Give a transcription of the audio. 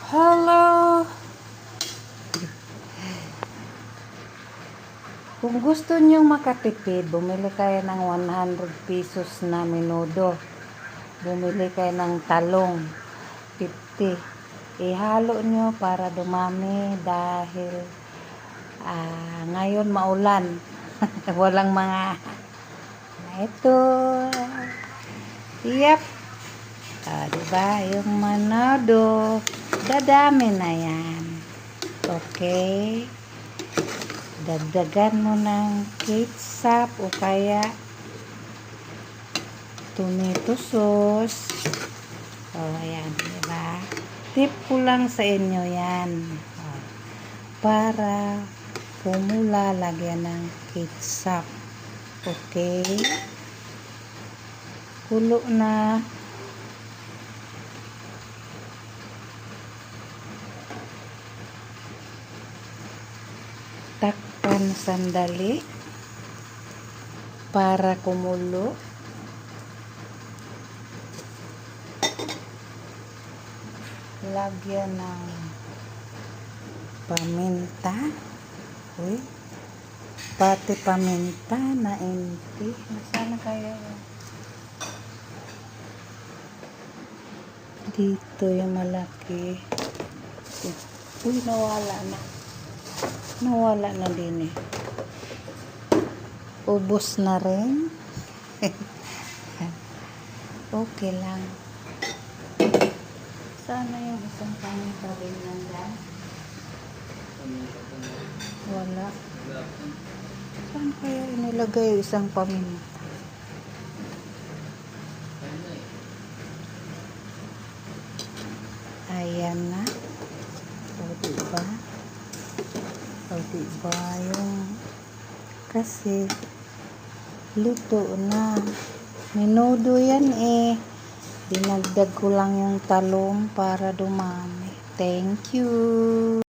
Hello! Kung gusto nyong makatipid, bumili kayo ng 100 pesos na menudo. Bumili kayo ng talong, 50. Ihalo nyo para dumami dahil ngayon maulan. Walang mga ito. Yep. Diba? Yung menudo. Dadami na yan. Okay? Dagdagan mo ng ketchup o kaya tomato sauce. Ayan, diba? Tip ko lang sa inyo yan. Para pumula, lagyan ng ketchup. Okay? Kulo na. Takpan sandali para kumulo. Lagyan ng paminta. Uy, pati paminta na empty. Nasaan kaya yun? Dito yung malaki. Uy, nawala na. Nawala na din eh. Ubos na rin. Okay lang. Sana yung isang paminta rin nandyan? Wala. Saan kaya inilagay yung isang paminta? Ayan na. O diba? O diba yung kasi luto na. Menudo yan eh. Dinagdag ko lang yung talong para dumami. Thank you.